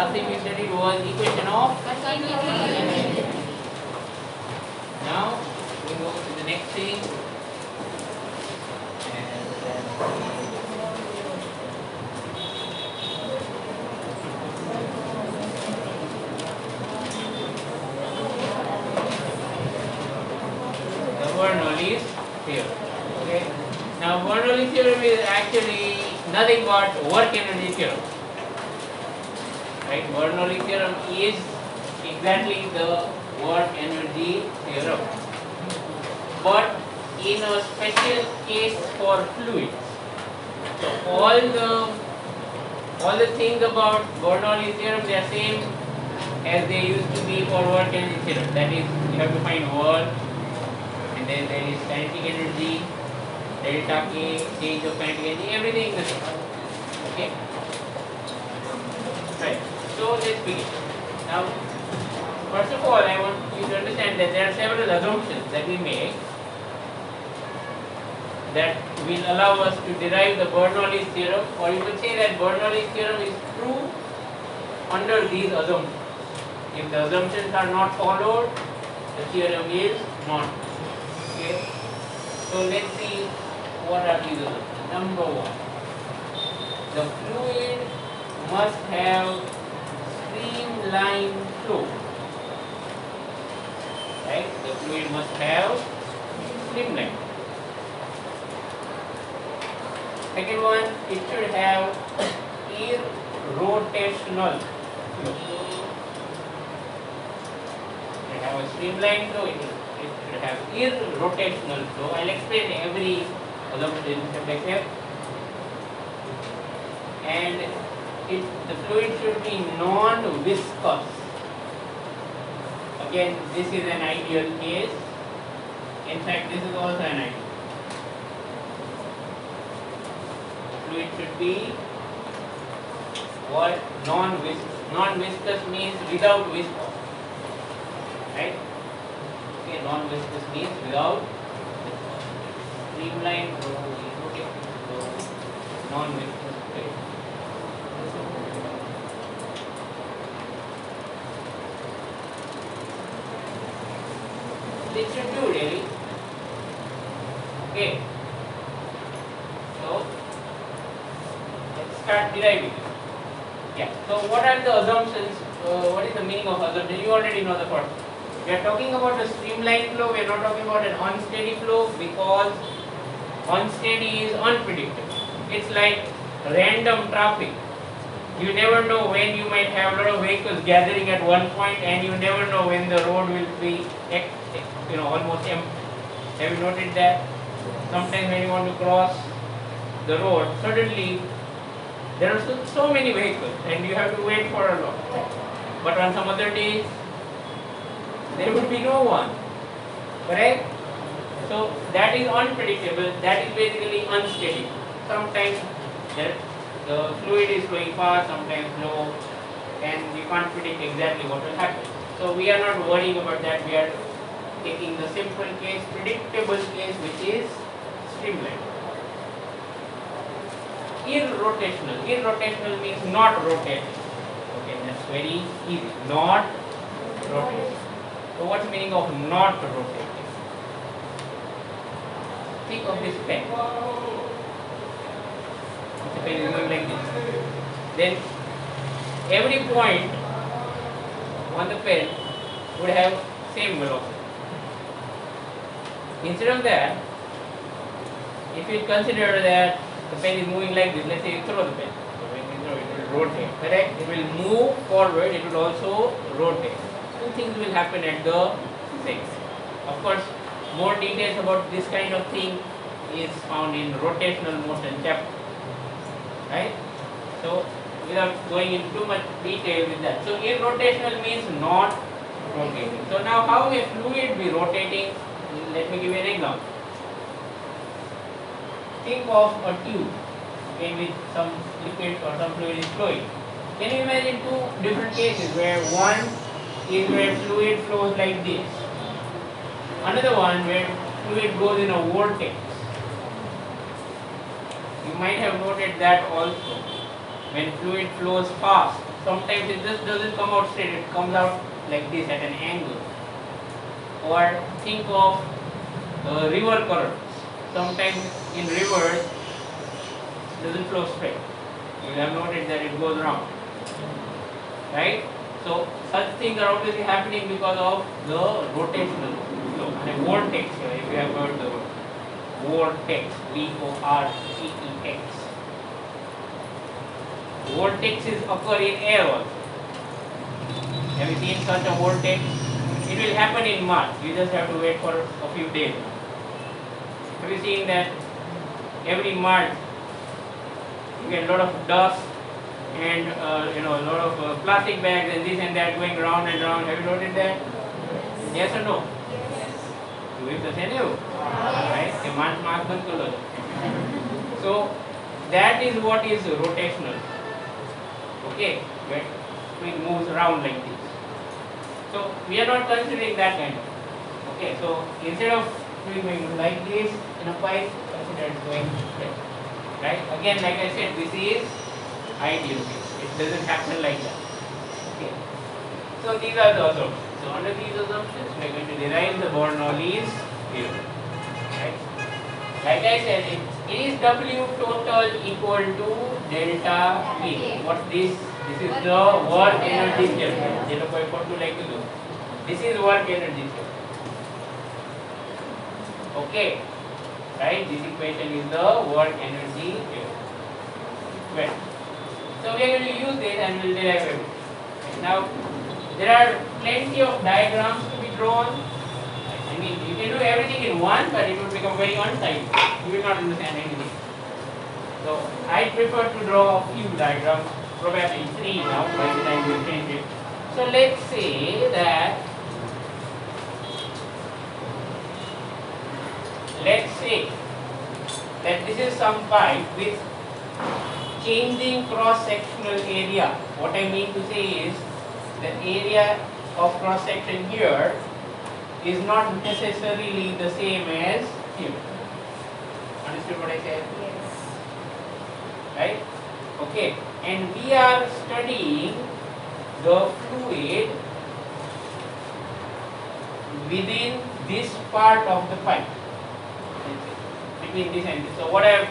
last thing we studied was equation of continuity. Now we go to the next thing. The Bernoulli's theorem. Okay. Now Bernoulli theorem is actually nothing but work energy theorem. Right? Bernoulli theorem is exactly the work energy theorem, but in a special case for fluids. So all the things about Bernoulli theorem, they are same as they used to be for work energy theorem. That is, you have to find work, and then there is kinetic energy, delta K, change of kinetic energy, everything is the same. Okay? Right. So let's begin. Now, first of all, I want you to understand that there are several assumptions that we make that will allow us to derive the Bernoulli theorem, or you could say that Bernoulli theorem is true under these assumptions. If the assumptions are not followed, the theorem is not true. Okay? So let's see what are these assumptions. Number one, the fluid must have streamlined flow. Right? The fluid must have streamlined. Second one, it should have irrotational flow. It have a streamlined flow. It should have irrotational flow. I'll explain every assumption step by step. And the fluid should be non-viscous. Again, this is an ideal case. In fact, this is also an ideal. Fluid should be what? Non-viscous. Non-viscous means without viscous. Right? Okay, non-viscous means without viscous. Streamlined flow, irrotational flow, non-viscous fluid. This should do really. Okay. So let's start deriving it. Yeah. So what are the assumptions? What is the meaning of assumption? You already know the first. We are talking about a streamlined flow. We are not talking about an unsteady flow, because unsteady is unpredictable. It's like random traffic. You never know when you might have a lot of vehicles gathering at one point, and you never know when the road will be almost empty. Have you noted that? Sometimes when you want to cross the road, suddenly there are so many vehicles and you have to wait for a lot. But on some other days, there would be no one. Correct? So that is unpredictable. That is basically unsteady. Sometimes the fluid is flowing fast, sometimes slow, and you can't predict exactly what will happen. So we are not worrying about that. We are taking the simple case, predictable case, which is streamlined. Irrotational. Irrotational means not rotating. Okay, that's very easy. Not rotating. So what's the meaning of not rotating? Think of this pen. The pen is going like this. Then every point on the pen would have same velocity. Instead of that, if you consider that the pen is moving like this, let's say you throw the pen. So when you throw it, will rotate. Correct? It will move forward, it will also rotate. Two things will happen at the physics. Of course, more details about this kind of thing is found in rotational motion chapter. Right? So without going into too much detail with that. So irrotational means not rotating. So now how will a fluid be rotating? Let me give you an example. Think of a tube, okay, with some liquid or some fluid is flowing. Can you imagine two different cases where one is where fluid flows like this, another one where fluid goes in a vortex? You might have noted that also. when fluid flows fast, sometimes it just doesn't come out straight, it comes out like this at an angle. Or think of river currents. Sometimes in rivers it doesn't flow straight. You will have noted that it goes round, right? So such things are obviously happening because of the rotational flow. And a vortex, if you have heard the word vortex, V-O-R-T-E-X. Vortexes occur in air also. Have you seen such a vortex? It will happen in March. You just have to wait for a few days. Have you seen that every March you get a lot of dust and a lot of plastic bags and this and that going round and round? Have you noticed that? Yes or no? Yes. Right? So that is what is rotational. Okay, when it moves around like this. So we are not considering that kind of. Okay, so instead of doing like this in a pipe, consider it going straight. Right? Again, like I said, this is ideal case. It doesn't happen like that. Okay. So these are the assumptions. So under these assumptions, we are going to derive the Bernoulli's theorem. Right? Like I said, it is W total equal to delta P. What's this? This is the work energy theorem. This is work energy theorem. Okay. Right? This equation is the work energy theorem. Well, so we are going to use this and we will derive everything. Now, there are plenty of diagrams to be drawn. I mean, you can do everything in one, but it would become very untidy. You will not understand anything. So, I prefer to draw a few diagrams, probably 3 now, by the time we finish it. So, let's say that this is some pipe with changing cross-sectional area. What I mean to say is, the area of cross-section here is not necessarily the same as here. Understood what I said? Yes. Right? Okay. And we are studying the fluid within this part of the pipe. Between this and this. So what I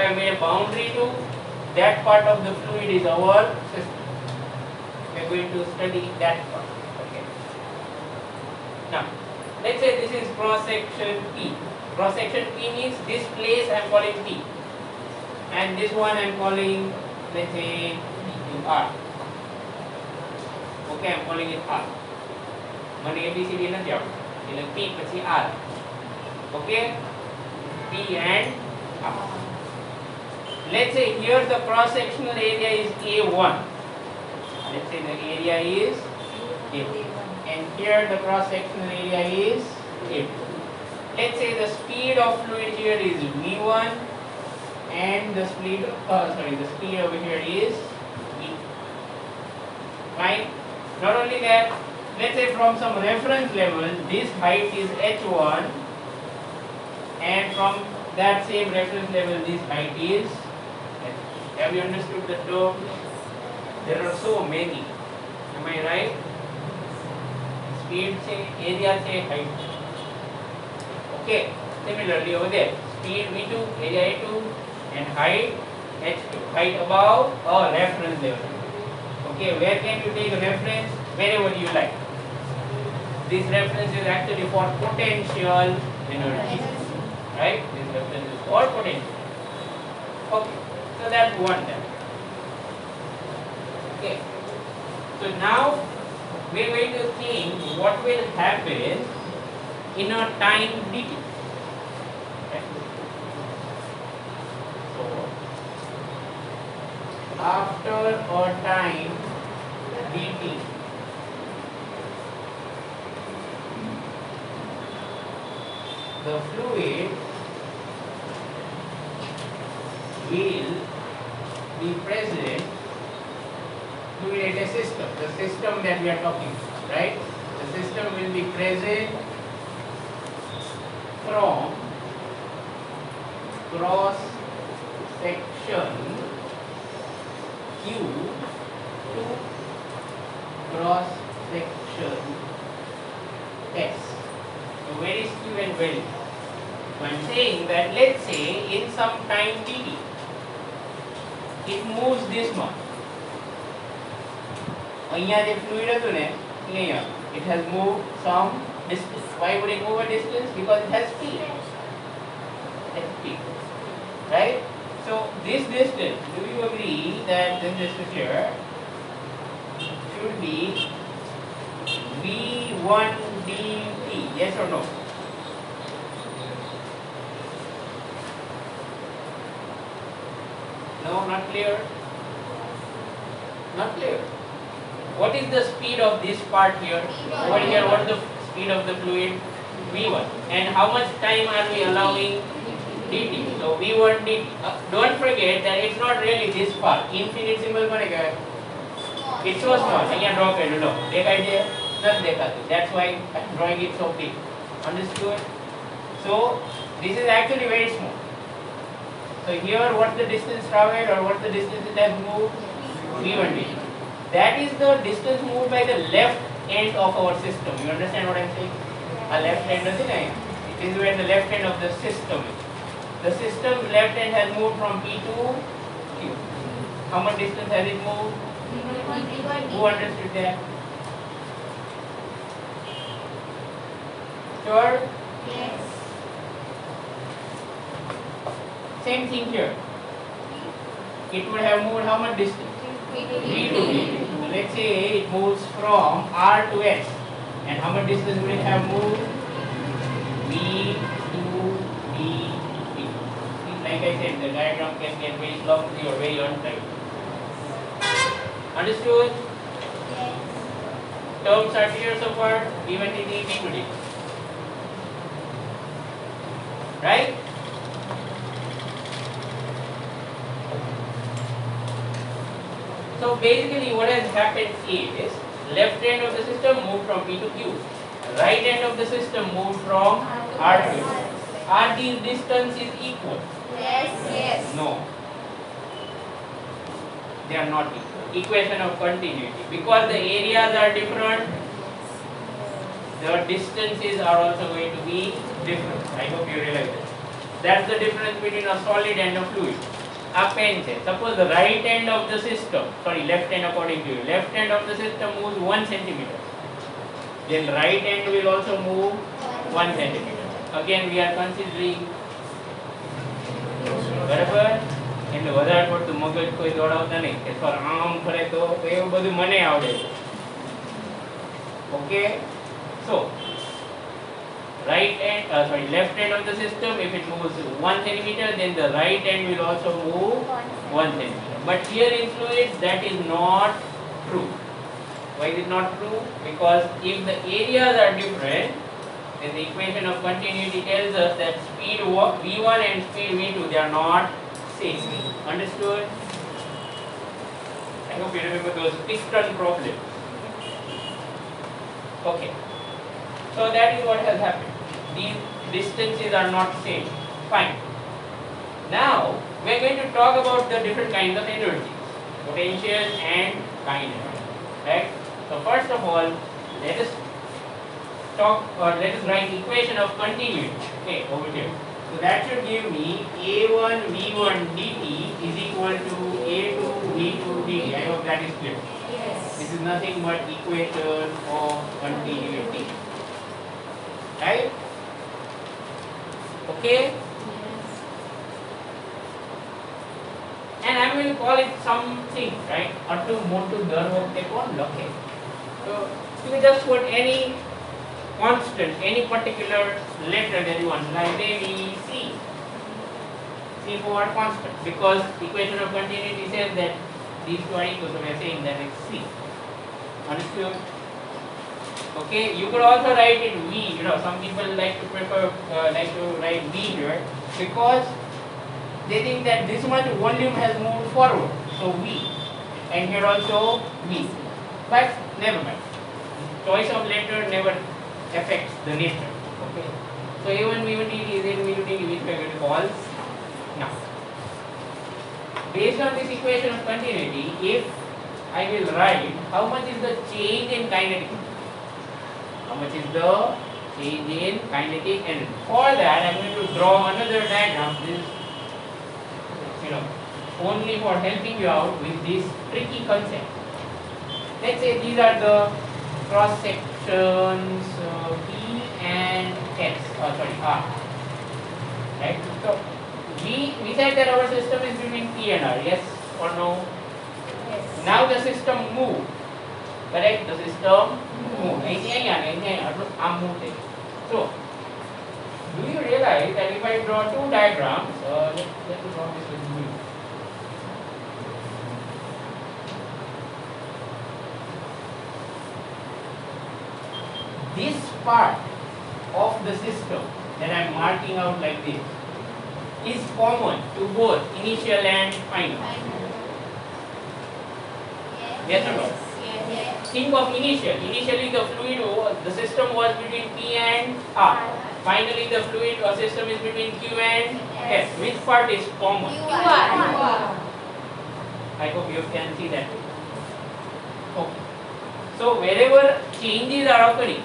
have made a boundary to, that part of the fluid is our system. We are going to study that part. Okay. Now, let's say this is cross section P. Cross section P means this place I am calling P, and this one I am calling, let's say, R. Okay, I am calling it R. Mana ABCD nanti apa? Bila P પછી R. Okay, P and R. Let's say here the cross sectional area is A1. Let's say the area is A1. And here the cross sectional area is A2. Let's say the speed of fluid here is V1 and the speed over here is V2. Fine. Not only that, let's say from some reference level this height is H1 and from that same reference level this height is H2. Have you understood the term? There are so many. Am I right? Speed say, area say, height. Okay. Similarly over there, speed V2, area A2, and height H2. Height above or reference level. Okay. Where can you take a reference? Wherever you like. This reference is actually for potential energy. Right? This reference is for potential. Okay. So that's one term. Okay. So now we are going to think what will happen in a time dt. Okay. So after a time dt, the fluid will be present. Fluid is a system, the system that we are talking about, right? The system will be present from cross section Q to cross section S. So where is Q and where is? So I'm saying that let's say in some time dt, it moves this much. Fluid it has moved some distance. Why would it move a distance? Because it has speed. Right? So this distance, do you agree that this distance here should be v1 dt? Yes or no? No, not clear. Not clear. What is the speed of this part here? Over here, what is the speed of the fluid? v1. And how much time are we allowing dt? So v1 dt. Don't forget that it's not really this far. Infinite symbol banega. It's so small. Here draw kar lo. Dekhai je? Not dekhatu. That's why I'm drawing it so big. Understood? So this is actually very small. So here, what's the distance traveled or what's the distance it has moved? v1 dt. That is the distance moved by the left end of our system. You understand what I'm saying? A left hand is it? It is where the left end of the system is. The system's left end has moved from P to Q. How much distance has it moved? Who understood that? Sure? Yes. Same thing here. It would have moved how much distance? V to D. So let's say it moves from R to S. And how much distance will it have moved? V to D. Like I said, the diagram can get very sloppy or very untidy. Understood? Yes. Terms are clear so far? V1 to D, V to D. Right? So basically what has happened is left end of the system moved from P to Q. Right end of the system moved from R to Q. Are these distances equal? Yes. Yes. No. They are not equal. Equation of continuity. Because the areas are different, the distances are also going to be different. I hope you realize that. That's the difference between a solid and a fluid. Suppose the right end of the system, left end according to you, left end of the system moves 1 centimeter. Then right end will also move 1 centimeter. Again we are considering બરાબર એટલે વધારે પડતું મગજ કોઈ દોડાવતા નહીં કે sir આમ કરે તો એવું બધું મને આવડે okay so left end of the system, if it moves 1 centimeter, then the right end will also move 1 centimeter. But here in fluids, that is not true. Why is it not true? Because if the areas are different, then the equation of continuity tells us that speed v1 and speed v2, they are not same. Understood? I hope you remember those piston problems. Okay. So that is what has happened. These distances are not same. Fine. Now we are going to talk about the different kinds of energies, potential and kinetic. Right? So first of all, let us write equation of continuity. Okay, over here. So that should give me A1 V1 dt is equal to A2 V2 dt. I hope that is clear. Yes. This is nothing but equation of continuity. Right? Okay? Yes. And I'm going to call it something, right? Attu motu dar vakte kon lakhe. So you can just put any constant, any particular letter that you want, like maybe C. C for constant, because equation of continuity says that these two are equal, so we are saying that it's C. Understood? Okay, you could also write it V. You know, some people like to write V here because they think that this much volume has moved forward, so V, and here also V. But never mind. Choice of letter never affects the nature. Okay. So A1 V1 dt is A2 V2 dt, which we are going to call now. based on this equation of continuity, if I will write how much is the change in kinetic energy, how much is the change in kinetic energy. For that, I'm going to draw another diagram. This, only for helping you out with this tricky concept. Let's say these are the cross sections E and S. Oh, sorry, R. Right. So we said that our system is between P and R. Yes or no? Yes. Now the system move. Correct? The system move. So, do you realize that if I draw two diagrams, let me draw this with you. This part of the system that I am marking out like this is common to both initial and final. Yes or no? Yes. Think of initial. Initially the fluid, the system was between P and R. Finally the fluid or system is between Q and S. Which part is common? I hope you can see that. Okay. So wherever changes are occurring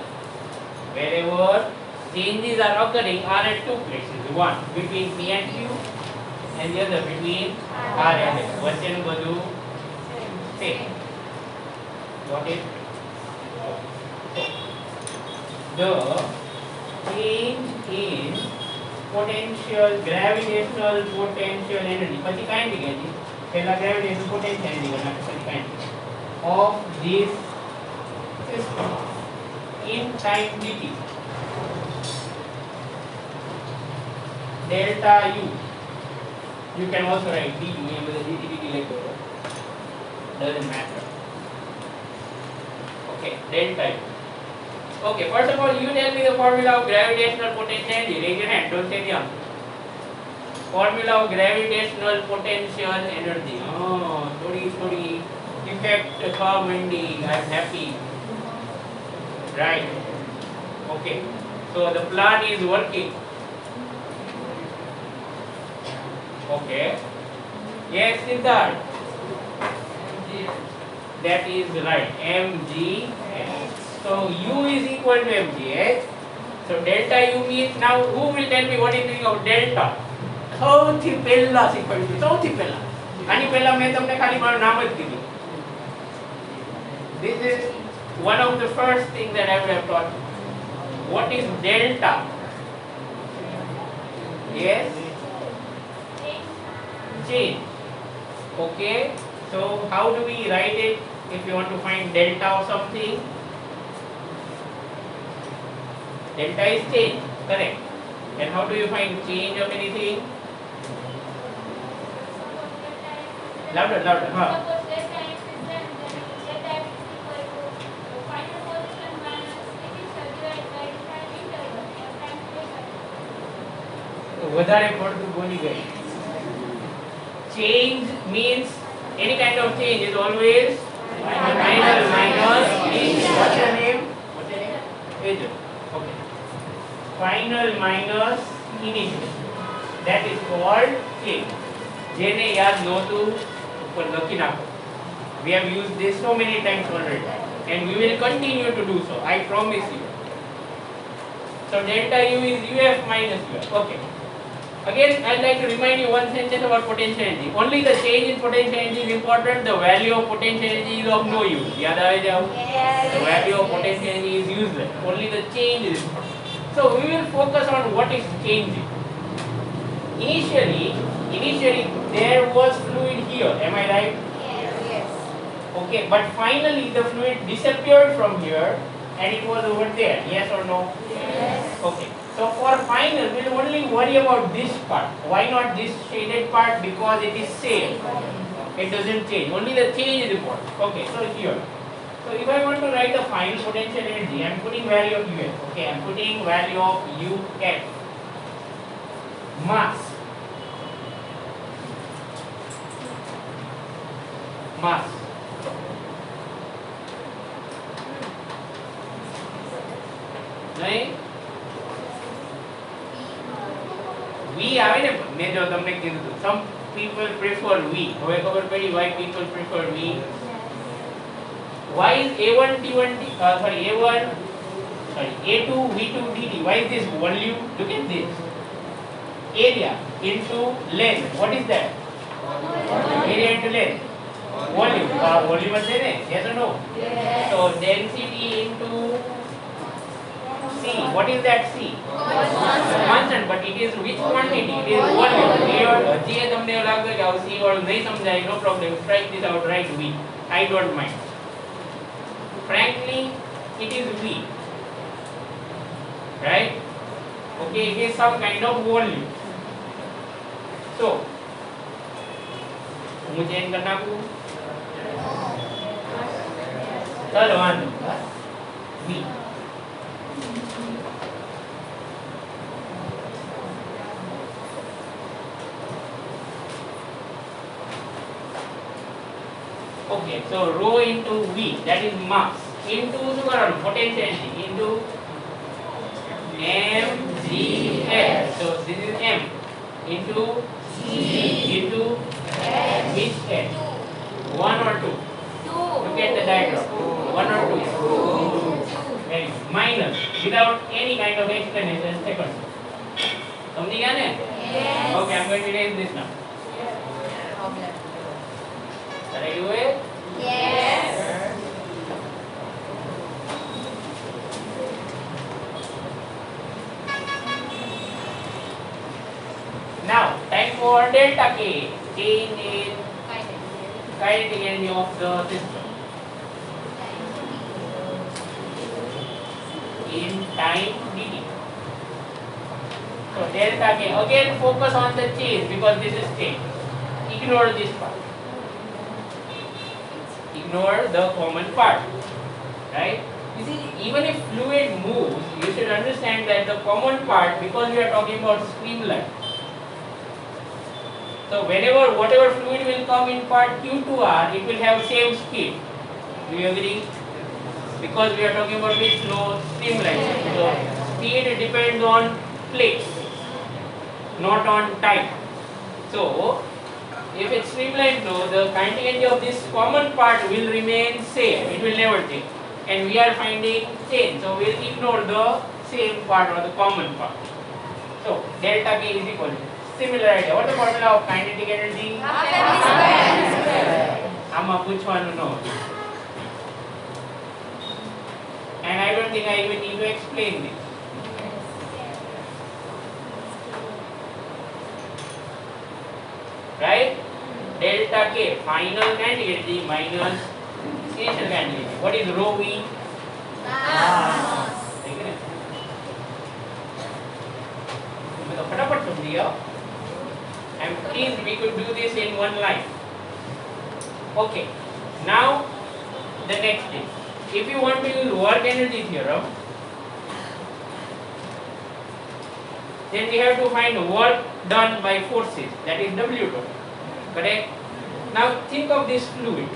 are at two places. One between P and Q and the other between R and S. Vachanu badu same. Got it? The change in potential, gravitational potential energy. પછી કાઈ નહીં કહેતી. પહેલા gravitational potential energy ગણા પછી કાઈ નહીં. Of this system in time dt. Delta U. You can also write dt. Yang boleh dt like that. Doesn't matter. Okay, delta U. Okay, first of all, you tell me the formula of gravitational potential energy. Raise your hand. Don't say the answer. Formula of gravitational potential energy. Oh, sorry. Effect come ending. I'm happy. Right. Okay. So the plan is working. Okay. Yes, Siddharth. That is right. mgh. So U is equal to mgh. So delta U means, now who will tell me what is the meaning of delta? સૌથી પહેલા શીખવાડ્યું, સૌથી પહેલા. આની પહેલા મેં તમને ખાલી મારું નામ જ કીધું. This is one of the first things that I would have taught you. What is delta? Yes? Change. Okay. So how do we write it if you want to find delta of something? Delta is change. Correct. And how do you find change of anything? Louder. Huh. વધારે પડતું બોલી ગઈ. Change means any kind of change is always final minus initial. What's your name? Agent. Okay. Final minus initial. That is called change. જેને યાદ નહોતું ઉપર લખી નાખો. We have used this so many times already and we will continue to do so. I promise you. So delta U is UF minus UF. Okay. Again, I'd like to remind you one sentence about potential energy. Only the change in potential energy is important. The value of potential energy is of no use. याद आए जाओ? The value of potential energy is useless. Only the change is important. So we will focus on what is changing. Initially there was fluid here. Am I right? Yes. Okay, but finally the fluid disappeared from here and it was over there. Yes or no? Yes. Okay. So for final, we'll only worry about this part. Why not this shaded part? Because it is same. It doesn't change. Only the change is important. Okay, so here. So if I want to write the final potential energy, I am putting value of UF. Okay, I am putting value of UF. Mass. નહીં? V આવે ને, મેં જો તમને કીધું some people prefer V? હવે ખબર પડી why people prefer V? Why is A1 T1 A2 V2 dt? Why is this volume? Look at this. Area into length. What is that? Area into length. Volume. Volume is there? Yes or no? Yes. So density into C. What is that C? Constant. But it is which quantity? It is volume. Here, જે તમને લાગે કે આ C વાળું નહીં સમજાય, no problem. Strike this out. Write V. I don't mind. Frankly, it is V. Right? Okay, it is some kind of volume. So, હું change કરી નાખું. ચાલો વાંધો. V. Okay, so rho into V, that is mass, into શું કરવાનું? Potentiality into mgh. So this is m into c into which h? 1 or 2? Look at the diagram. 1 or 2? Very good. Minus without any kind of explanation. Second. समझी गया ने? Yes. Okay, I'm going to erase this now. Problem. Shall I do it? Yes. Now, time for delta K. Change in kinetic energy of the system in time dt. So delta K, again focus on the change because this is state. Ignore this part. Ignore the common part. Right? You see, even if fluid moves, you should understand that the common part, because we are talking about streamline. So whenever whatever fluid will come in part Q to R, it will have same speed. Do you agree? Because we are talking about which flow? Streamline. So speed depends on place, not on time. So if it's streamline flow, the kinetic energy of this common part will remain same. It will never change. And we are finding change. So we'll ignore the same part or the common part. So delta K is equal to similar idea. What is the formula of kinetic energy? આમાં પૂછવાનું ન. And I don't think I even need to explain this. Right? Delta K, final kinetic energy minus initial kinetic energy. What is rho V? तो फटाफट समझिए. I'm pleased we could do this in one line. Okay. Now the next thing. If you want to use work energy theorem, then we have to find work done by forces. That is W total. Correct? Now think of this fluid.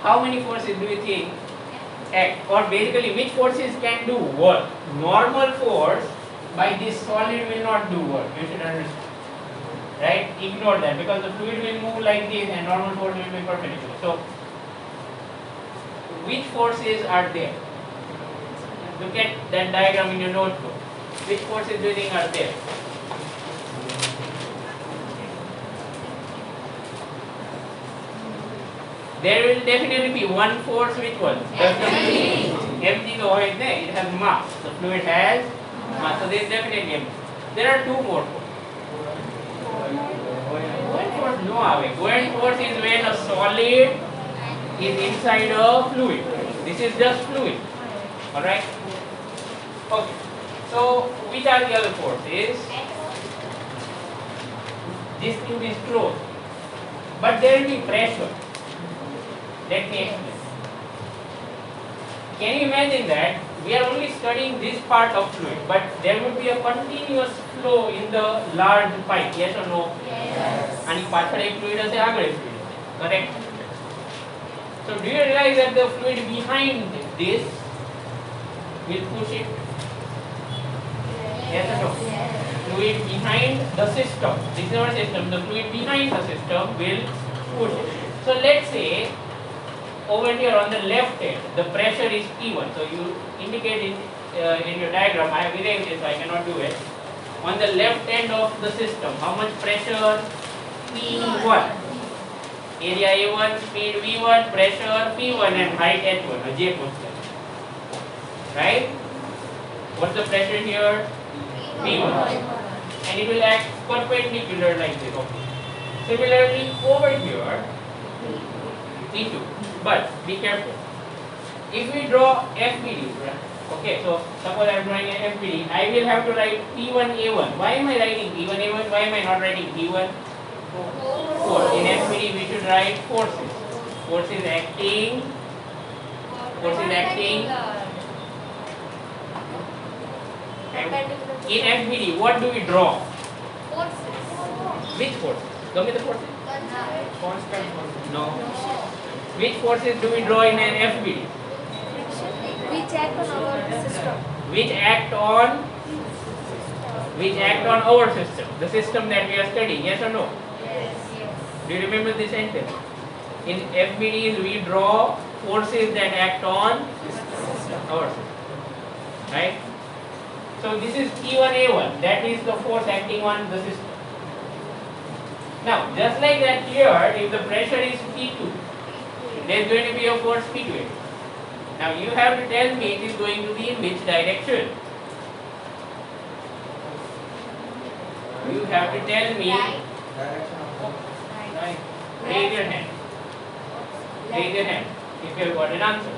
How many forces do you think act? Or basically which forces can do work? Normal force by this solid will not do work. You should understand. Right? Ignore that because the fluid will move like this and normal force will be perpendicular. So which forces are there? Look at that diagram in your notebook. Which forces do you think are there? There will definitely be one force. Which one? Mg तो है इसने. It has mass. The fluid has mass. So there is definitely mg. There are two more forces. Buoyant force no आवे. Buoyant force is when a solid is inside a fluid. This is just fluid. Alright? Okay. So which are the other forces? This tube is closed. But there will be pressure. Let me explain. Can you imagine that we are only studying this part of fluid, but there would be a continuous flow in the large pipe, yes or no? Yes. And પાછળ એક fluid હશે, આગળ એક fluid હશે. Correct? So do you realize that the fluid behind this will push it? Yes or no? No, fluid behind the system. This is our system. The fluid behind the system will push it. So let's say over here on the left hand, the pressure is P1. So you indicate in your diagram. I have erased it, so I cannot do it. On the left hand of the system, how much pressure? P1. Area A1, speed V1, pressure P1, and height H1, a J constant. Right? What's the pressure here? P1. And it will act perpendicular like this. Okay. Similarly, over here, P2. But be careful. If we draw FBD, okay, so suppose I am drawing an FBD, I will have to write P1A1. Why am I writing P1A1? Why am I not writing P1? Force. In FBD we should write forces. Forces acting. In FBD, what do we draw? Which forces? Give me the forces. Constant force. No. Which forces do we draw in an FBD? Which act on our system? Which act on our system? The system that we are studying. Yes or no? Yes. Do you remember this sentence? In FBDs we draw forces that act on our system. Right? So this is P1A1. That is the force acting on the system. Now, just like that here, if the pressure is P2, there is going to be a force P2. Now you have to tell me it is going to be in which direction. You have to tell me. Direction of Right. Raise your hand. Raise your hand if you have got an answer.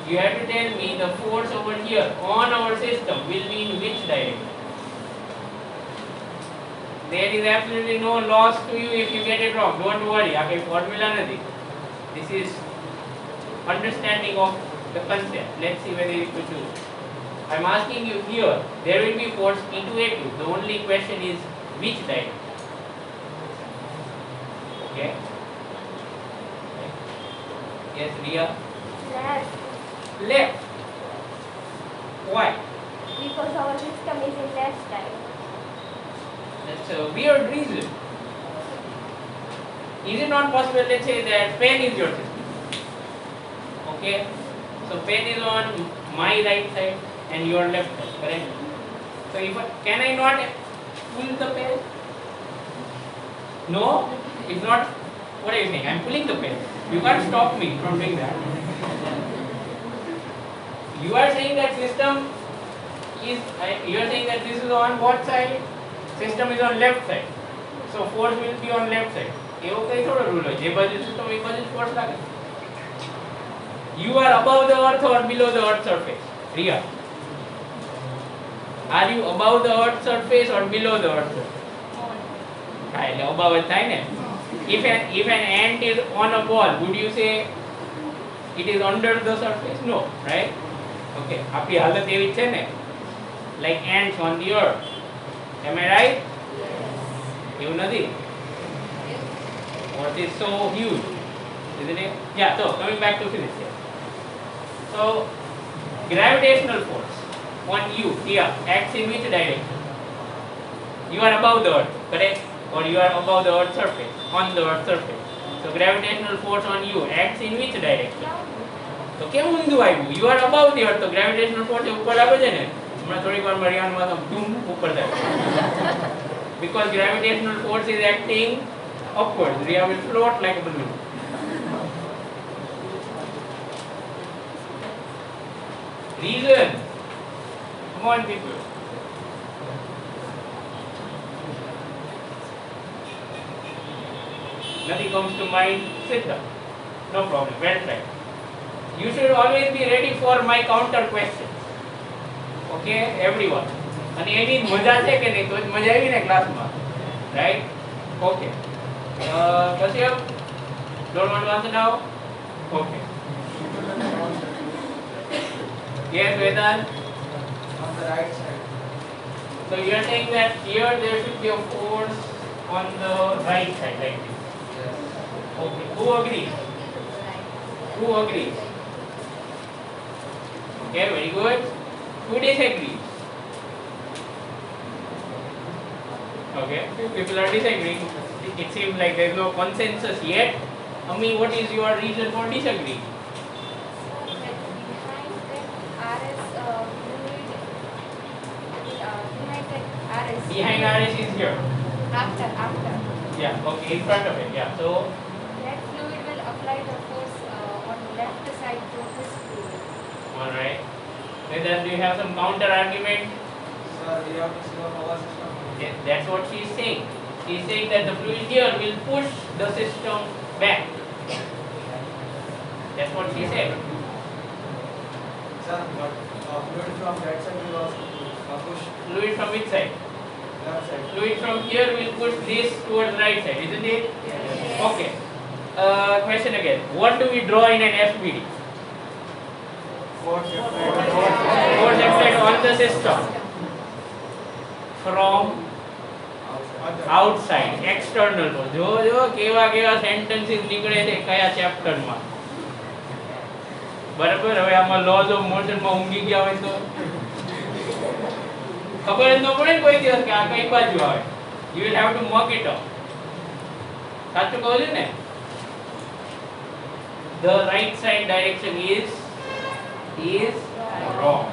You have to tell me the force over here on our system will be in which direction. There is absolutely no loss to you if you get it wrong. Don't worry. Okay, formula nothing. This is understanding of the concept. Let's see whether you could do it. I am asking you here. There will be force P2A2. The only question is which direction. Okay. Yes, Ria. Left, Left. Why? because our system is in left side. That's a weird reason. Is it not possible, let's say that pen is your system. Okay? So pen is on my right side and your left side, correct? So can I not pull the pen? No? It's not. What are you saying? I'm pulling the pen. You can't stop me from doing that. You are saying that system is, you are saying that this is on what side? System is on left side. So force will be on left side. એવો કઈ થોડો rule હોય જે બાજુ system એ બાજુ force લાગે. You are above the earth or below the earth surface? Ria. Are you above the earth surface or below the earth surface? હા એટલે above જ થાય ને. If an ant is on a ball, would you say it is under the surface? No, right? Okay. આપણી હાલત એવી છે ને. Like ants on the earth. Am I right? એવું નથી. Earth is so huge, isn't it? Yeah, so coming back to physics here. So, gravitational force on you here acts in which direction? You are above the earth, correct? Or you are above the earth's surface, on the earth's surface. So, gravitational force on you acts in which direction? So, કેમ ઊંધું આવ્યું? You are above the earth, so gravitational force ઉપર આવે છે ને? હમણાં થોડીક વાર મરિયાનમાં તો ધૂમ ઉપર જાય. Because gravitational force is acting upwards. Ria will float like a balloon. Reason. Come on, people. Nothing comes to mind. Sit down. No problem. Well tried. You should always be ready for my counter questions. Okay, everyone. અને એની મજા છે કે નહીં તો જ મજા આવી ને ક્લાસમાં, right? Okay. Kashyap, don't want to answer now? Okay. Yes, Vedant. on the right side. So you are saying that here there should be a force on the right side, like this. Yes. Okay. Who agrees? Who agrees? Okay, very good. Who disagrees? Okay, people are disagreeing. It seems like there is no consensus yet. Ami, what is your reason for disagreeing? Behind that RS fluid, behind that RS. Behind RS is here. After. Yeah, okay, in front of it. Yeah, so That fluid will apply the force on the left side to this fluid. alright. Then do you have some counter argument? Sir, we have to see our power system. That's what she is saying. She is saying that the fluid here will push the system back. That's what she said. Sir, but fluid from that side will also push Fluid from which side? left side. Fluid from here will push this towards right side, isn't it? Yes. Okay. Question again. What do we draw in an FPD? Force Force applied on the system from outside, external force. જો કેવા sentences નીકળે છે કયા ચેપ્ટરમાં. બરાબર, હવે આમાં lose of મોશનમાં ઊંઘી ગયા હોય તો ખબર જ ન પડે ને કોઈ દિવસ કે આ કઈ બાજુ આવે. You will have to mock it up. સાચું કહું છું ને? The right side direction is wrong.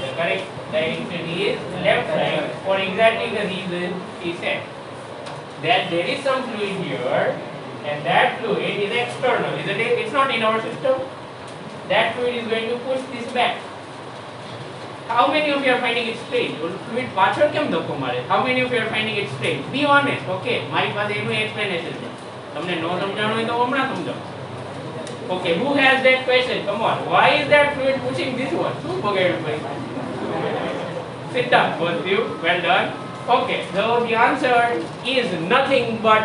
The correct direction is left side for exactly the reason he said that there is some fluid here and that fluid is external, isn't it? It's not in our system. That fluid is going to push this back. How many of you are finding it strange? Fluid પાછળ કેમ ધક્કો મારે? How many of you are finding it strange? Be honest, okay? મારી પાસે એનું explanation છે. તમને ન સમજાણું હોય તો હમણાં સમજાવું. Okay, who has that question? Come on. Why is that fluid pushing this one? શું બગાડ્યું ભાઈ? Sit down, both of you. Well done. Okay, so the answer is nothing but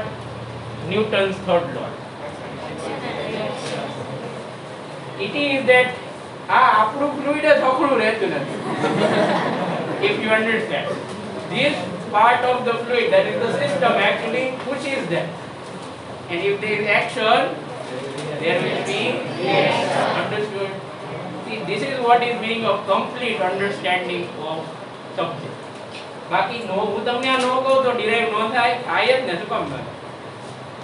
Newton's third law. It is that આપણું fluid જ હકડું રહેતું નથી. If you understand, this part of the fluid, that is the system, actually pushes that. And if there is action, there will be reaction. Understood? See, this is what is meaning of complete understanding of subject. બાકી નો હું તમને આ નો કહું તો derive નો થાય જ ને શું કામ થાય?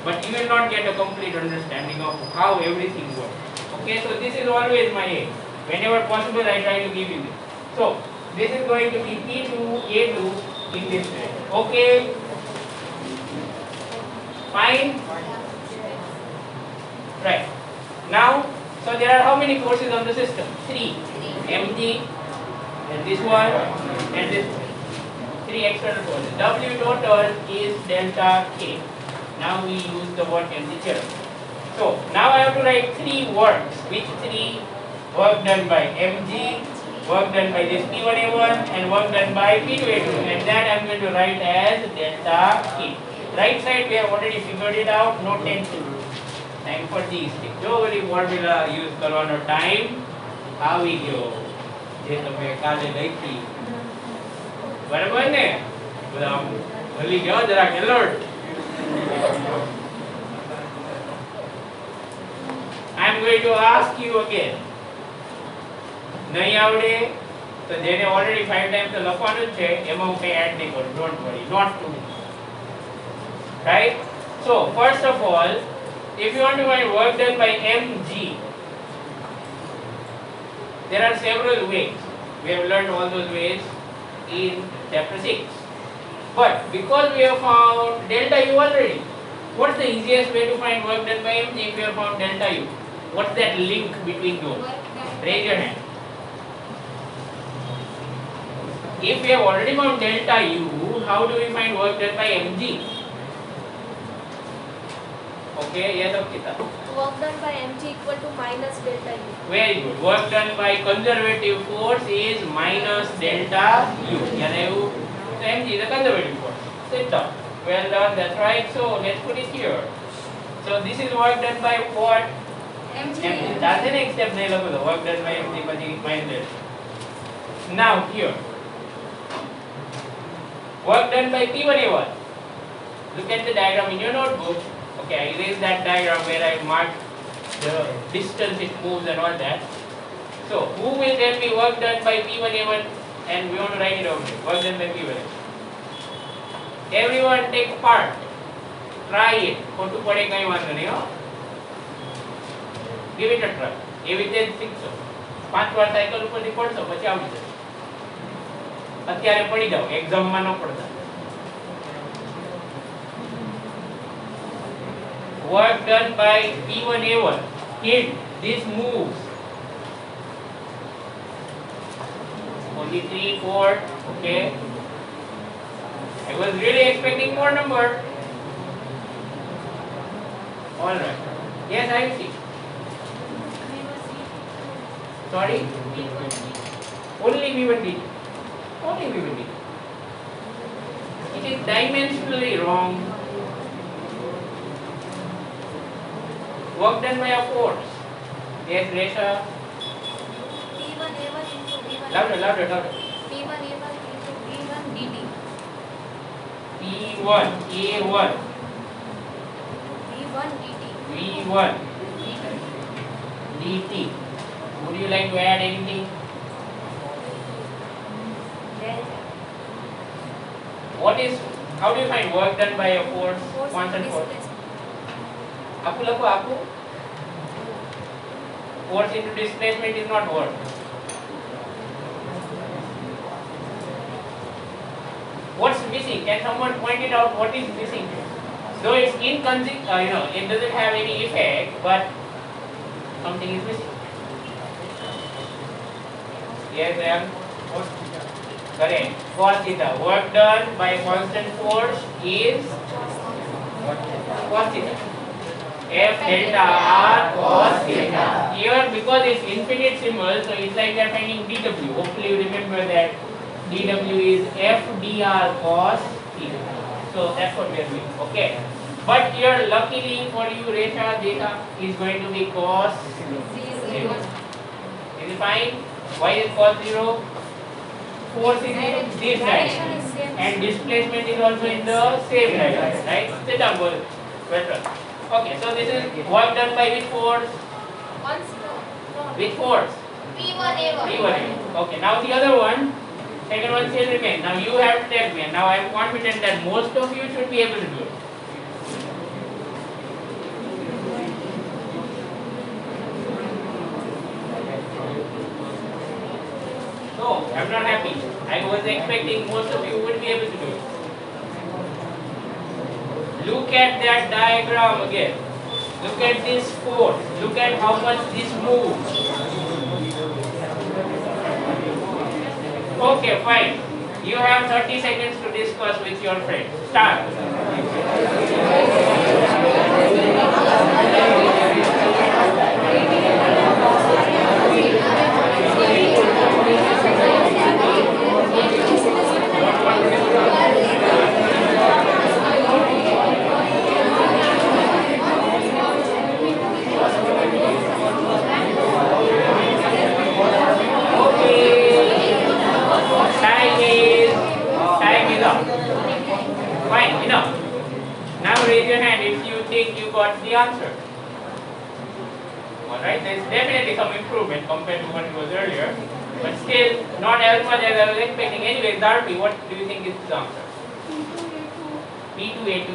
But you will not get a complete understanding of how everything works. Okay, so this is always my aim. Whenever possible, I try to give you this. So this is going to be P2 A2 in this way. Okay, fine. Right. Now, so there are how many forces on the system? 3. Mg and this one and this one. 3 external forces. W total is delta K. Now we use the work and the theorem. So now I have to write 3 works. Which 3? Work done by Mg, work done by this P1A1 and work done by P2A2, and that I am going to write as delta K. Right side we have already figured it out, no tension. Time for these things. જો વળી formula use કરવાનો time આવી ગયો જે તમે કાલે લખી. બરાબર ને? બધા ભૂલી ગયો જરાક alert. I am going to ask you again. નહીં આવડે તો જેને already 5 times તો લખવાનું જ છે એમાં હું કઈ એડ નહીં કરું. Don't worry, not to me. Right? So first of all, if you want to find work done by mg, there are several ways. We have learned all those ways in chapter 6. But because we have found delta u already, what's the easiest way to find work done by mg if we have found delta u? What's that link between those? Raise your hand. If we have already found delta u, how do we find work done by mg? Okay, yes, Akita. Work done by mg equal to minus delta u. Very good. Work done by conservative force is minus delta u. Yeah, so mg is a conservative force. Sit down. Well done. That's right. So let's put it here. So this is work done by what? mg. That's the next step. नहीं लगो तो work done by mg बची minus delta. Now here. Work done by P1A1. Look at the diagram in your notebook. Okay, I erase that diagram where I marked the distance it moves and all that. So, who will tell me work done by P1A1 and we want to write it over here. Work done by P1A1. Everyone take part. Try it. ખોટું પડે કઈ વાંધો નહીં હો. Give it a try. એવી રીતે જ શીખશો. 5 વાર સાયકલ ઉપરથી પડશો પછી આવડી જશે. અત્યારે પડી જાઓ, એક્ઝામમાં ન પડતા. Work done by P1A1. Hit these moves. Only 3, 4. Okay. I was really expecting more number. All right. Yes, I see. Sorry. Only V1D. Only V1D. It is dimensionally wrong. Work done by a force. Yes, Resha. P1A1 into V1. Louder, louder, louder. P1A1 into V1 dt. P1A1. V1 dt. V1 dt. Would you like to add anything? Delta. What is? How do you find work done by a force? Force Constant into force. displacement. Aku laku aku. Force into displacement is not work. What's missing? Can someone point it out? What is missing? Though it's inconsequential, it doesn't have any effect, but something is missing. Yes, ma'am. Correct. Cos theta. Work done by constant force is cos theta. F delta R cos theta. Here, because it's infinite symbol, so it's like we are finding dw. Hopefully you remember that dw is F dr cos theta. So that's what we are doing. Okay. But here, luckily for you, Resha, theta is going to be cos 0. Is it fine? Why is cos 0? Force is in this direction. And displacement is also in the same direction. Right? Sit down, both. Better. Okay, so this is work done by which force? Which force? P1A1. P1. Okay, now the other one, second one still remains. Now you have to tell me, and now I am confident that most of you should be able to do it. No, I'm not happy. I was expecting most of you would be able to do it. Look at that diagram again. Look at this force. Look at how much this moves. Okay, fine. You have 30 seconds to discuss with your friends. Start. Time is up. Fine, enough. Now raise your hand if you think you got the answer. Alright, there's definitely some improvement compared to what it was earlier. But still, not as much as I was expecting. Anyway, Darby, what do you think is the answer? P2A2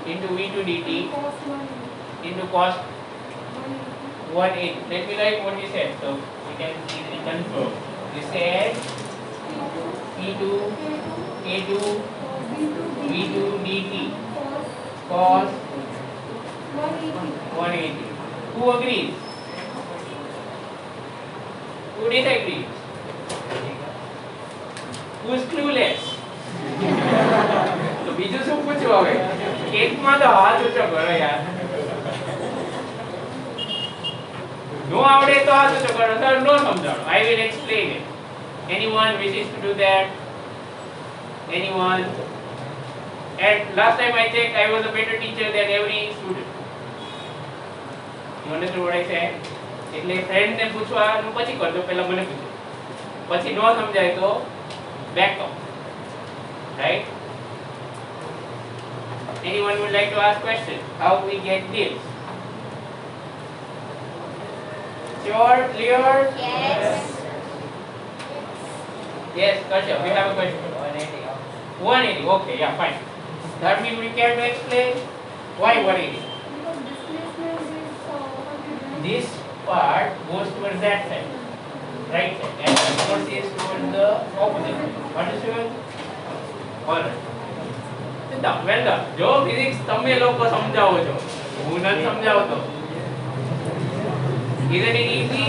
into V2 dt into cos 180. Let me write what you said so we can easily confirm. You said P2 A2 V2 dt cos 180. Who agrees? Who disagrees? Who is clueless? તો બીજું શું પૂછવું હવે એકમાં તો હાથ ઊંચો કરો યાર નો આવડે તો હાથ ઊંચો કરો સર નો સમજાવો I will explain it. Anyone wishes to do that? Anyone? And last time I checked, I was a better teacher than every student. You understand what I said? એટલે ફ્રેન્ડ ને પૂછવાનું પછી કરજો પહેલા મને પૂછો પછી નો સમજાય તો back up. Right? Anyone would like to ask questions? How we get this? Sure, clear? Yes. Yes, Kasha, we have a question. 180. Okay, yeah, fine. That means we care to explain why 180. Because displacement is what you do. This part goes towards that side, right side, and the force is towards the opposite side. Understood? Alright. Siddharth, well done. જો physics તમે લોકો સમજાવો છો, હું નથી સમજાવતો. Isn't it easy?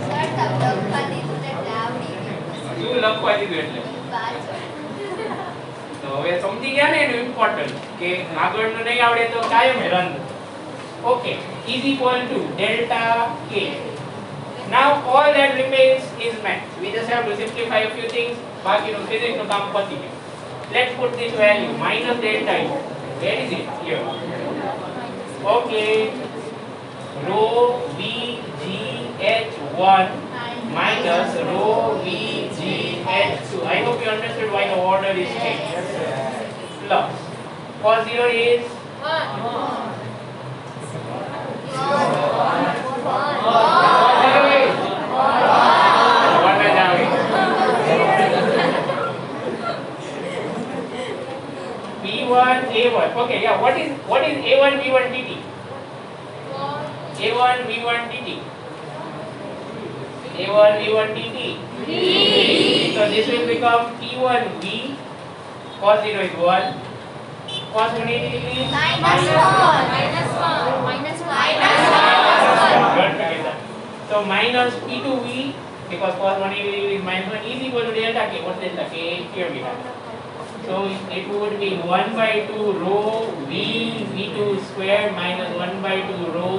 Sir તમને લખવા દીધું એટલે આવડી ગયું. શું લખવા દીધું એટલે? પાછળ. તો હવે સમજી ગયા ને એનું ઇમ્પોર્ટન્ટ કે આગળનું નહીં આવડે તો કાયમ run. Okay, is equal to delta K. Now all that remains is math. We just have to simplify a few things. બાકીનું physics નું કામ પતી ગયું. Let's put this value minus delta U. Where is it? Here. Okay. Rho V G H1 minus rho V G H2. I hope you understood why the order is changed. Plus cos 0 is 1 A1. Okay, yeah. What is A1 V1 dt? A1 V1 dt. A1 V1 dt. So this will become T1 V. Cos 0 is 1. Cos 180 degrees. -1. Good together. So minus P2V because cos 180 degrees minus 1 is equal to delta K. What's delta K? Here we have. So it would be 1 by 2 rho V V2 square minus 1 by 2 rho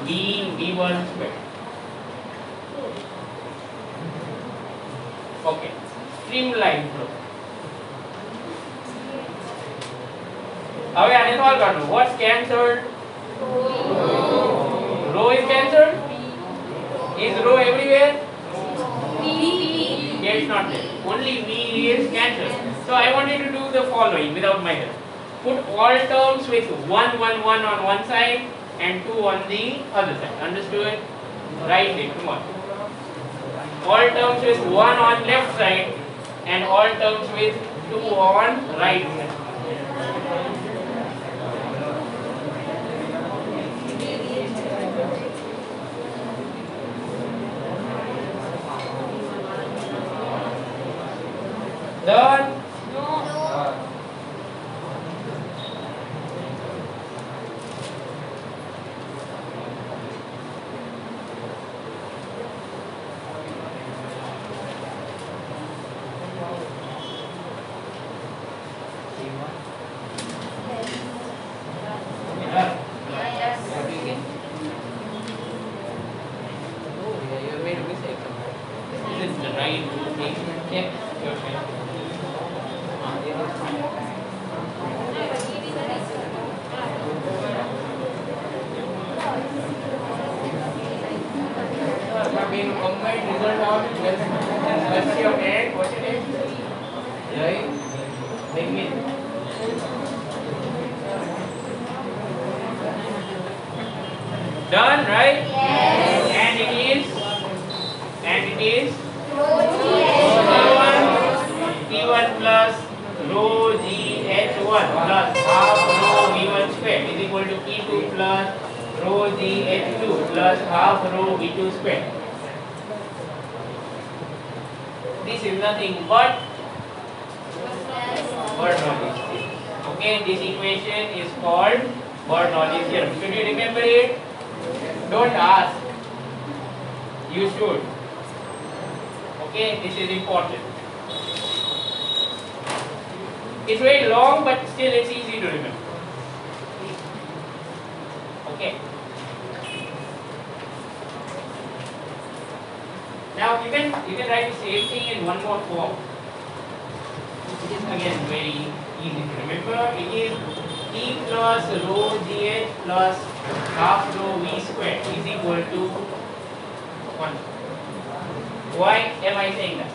V V1 square. Okay. Streamline flow. હવે આને solve કરવાનું. What's cancelled? Rho is cancelled? Is rho everywhere? Yeah, it's not there. Only V is cancelled. So I want you to do the following without my help. Put all terms with 1 1 1 on one side and 2 on the other side. Understood? Right it. Come on. All terms with 1 on left side and all terms with 2 on right side. Done? Done, right? Yes. And it is T1 plus rho GH1 plus half rho V1 square is equal to T2 plus rho GH2 plus half rho V2 square. This is nothing but Bernoulli's theorem. Okay, this equation is called Bernoulli's theorem. Should you remember it? Don't ask. You should. Okay, this is important. It's very long, but still it's easy to remember. Okay. Now you can write the same thing in one more form. It is again very easy to remember. It is T plus rho GH plus half rho V square is equal to 1. Why am I saying that?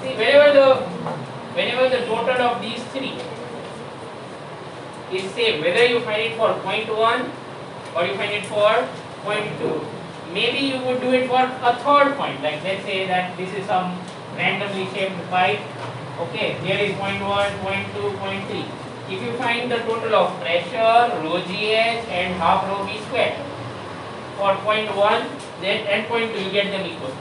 See, whenever the total of these three is same, whether you find it for 0.1 or you find it for 0.2, maybe you would do it for a third point. Like let's say that this is some randomly shaped pipe Okay, here is point 1, point 2, point 3. If you find the total of pressure, rho gh and half rho v square for point 1, then and point 2, you get them equal.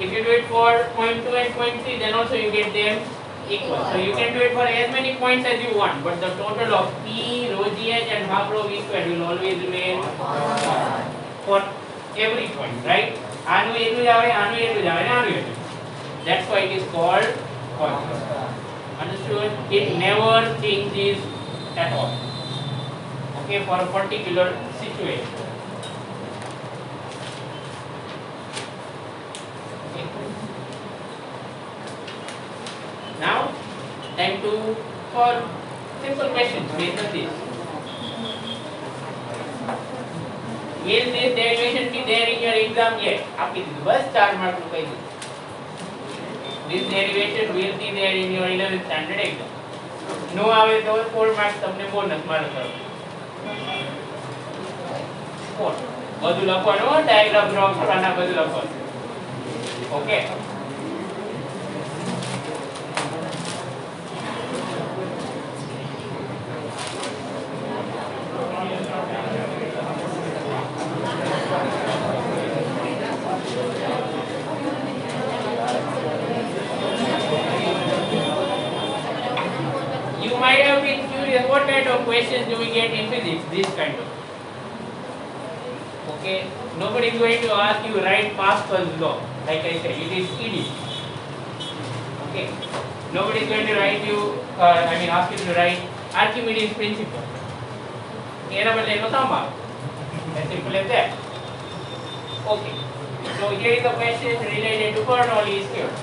If you do it for point 2 and point 3, then also you get them equal. So you can do it for as many points as you want, but the total of P, rho gh and half rho v square will always remain for every point, right? આનું એટલું જ આવે, આનું એટલું જ આવે, અને આનું એટલું. That's why it is called constant. Understood? It never changes at all. Okay, for a particular situation. Okay. Now, time to solve simple questions based on this. Will this derivation be there in your exam? Yes. આપી દીધું બસ 4 mark નું કહી દીધું. This derivation will be there in your 11th standard exam. No આવે તો 4 marks તમને bonus મારો કરો. 4. બધું લખવાનું, ડાયાગ્રામ ડ્રો કરવાના, બધું લખવાનું. Okay. What kind of questions do we get in physics? This kind of. Okay, nobody is going to ask you write Pascal's law. Like I said, it is ED. Okay, nobody is going to write you. Ask you to write Archimedes principle. As simple as that. Okay, so here is the question related to Bernoulli's theorem.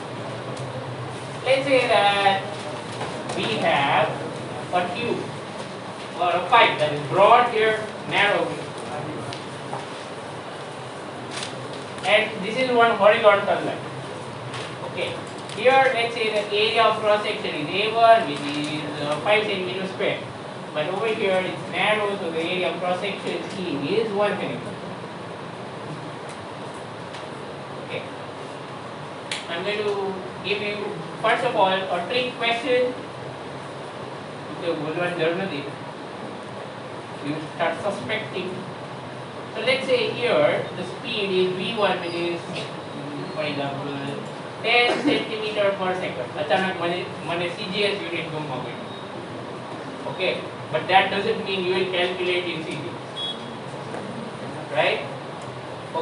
Let's say that we have a tube or a pipe that is broad here, narrow here. And this is one horizontal line. Okay. Here, let's say the area of cross section is A1, which is 5 centimeters square. But over here it's narrow, so the area of cross section is 1 centimeter. Okay. I'm going to give you first of all a trick question. You start suspecting. So let's say here the speed is v1, which is for example 10 centimeter per second. अचानक मने CGS unit घूमवा गई. Okay, but that doesn't mean you will calculate in CGS, right?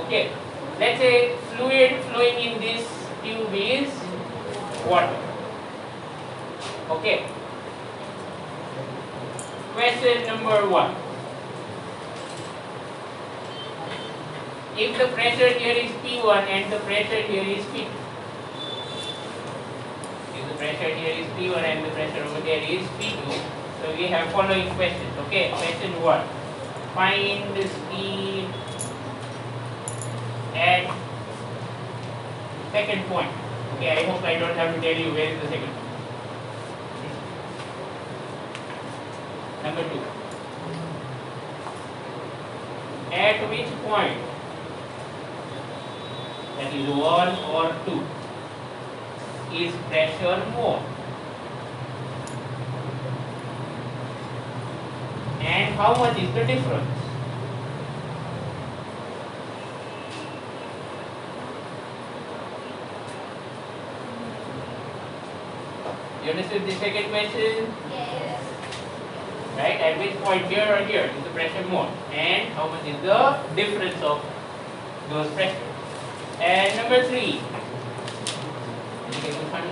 Okay, let's say fluid flowing in this tube is water. Okay. Question number 1. If the pressure here is P1 and the pressure here is P2. If the pressure here is P1 and the pressure over there is P2. So we have following questions. Okay, question 1. Find the speed at second point. Okay, I hope I don't have to tell you where is the second point. Number 2. At which point, that is 1 or 2, is pressure more? And how much is the difference? You understood the second question? Yes. Right? At which point here or here is the pressure more? And how much is the difference of those pressures? And number 3. Anything funny?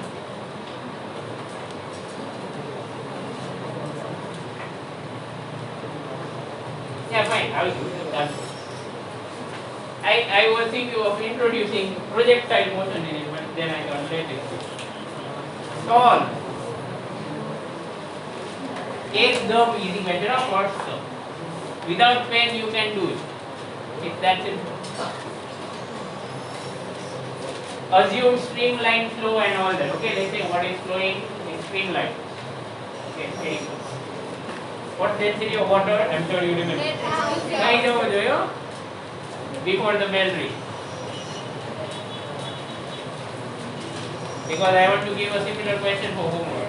Yeah, fine. I will do it. Done. I was thinking of introducing projectile motion in it, but then I got let it. Solve. एकदम easy measure of first term. Without pen you can do it. It's that simple. Assume streamline flow and all that. Okay, let's say what is flowing in streamline. Okay, very good. What density of water? I'm sure you remember. I know, do you? Before the bell ring. because I want to give a similar question for homework.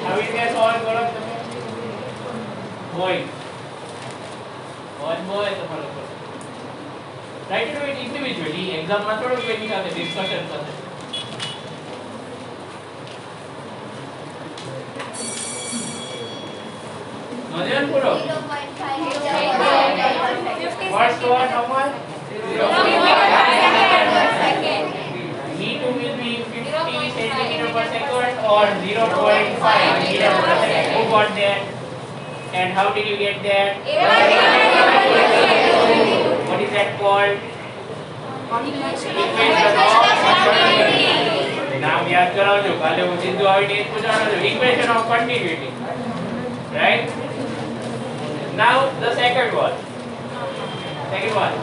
Have you guys all got up? Boy. One boy તમારો પર. Try to do it individually. Exam માં થોડું કોઈ સાથે discussion સાથે. નોંધ્યો ને પૂરો? 0.5. First one how much? 0.5 V2 will be 50 centimeter per second or 0.5 meter per second. Who got that? And how did you get that? What is that called? Equation of continuity. નામ યાદ કરાવજો કાલે હું સીધું આવીને એ જ પૂછવાનો છું. Equation of continuity. Right? Now the second one. Second one.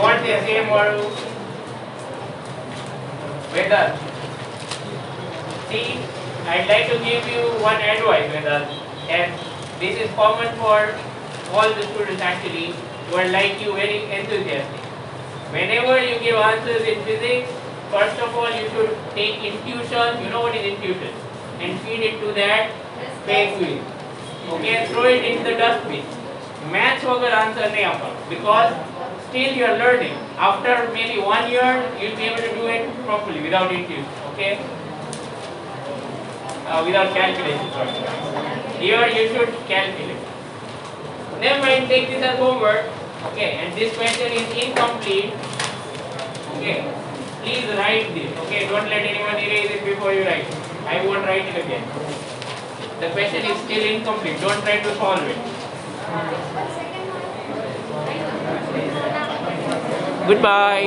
What they say model? Whether. See, I'd like to give you one advice, whether, and this is common for all the students actually who are like you, very enthusiastic. Whenever you give answers in physics, first of all you should take intuition. You know what is intuition? And feed it to that penguin. Okay, throw it into the dustbin. Maths वगैर answer नहीं आता because still you are learning. After maybe 1 year, you'll be able to do it properly without intuition. Okay, without calculation. Sorry. Here you should calculate. Never mind, take this as homework. Okay, and this question is incomplete. Okay, please write this. Okay, don't let anyone erase it before you write. I won't write it again. The question is still incomplete. Don't try to solve it. Goodbye.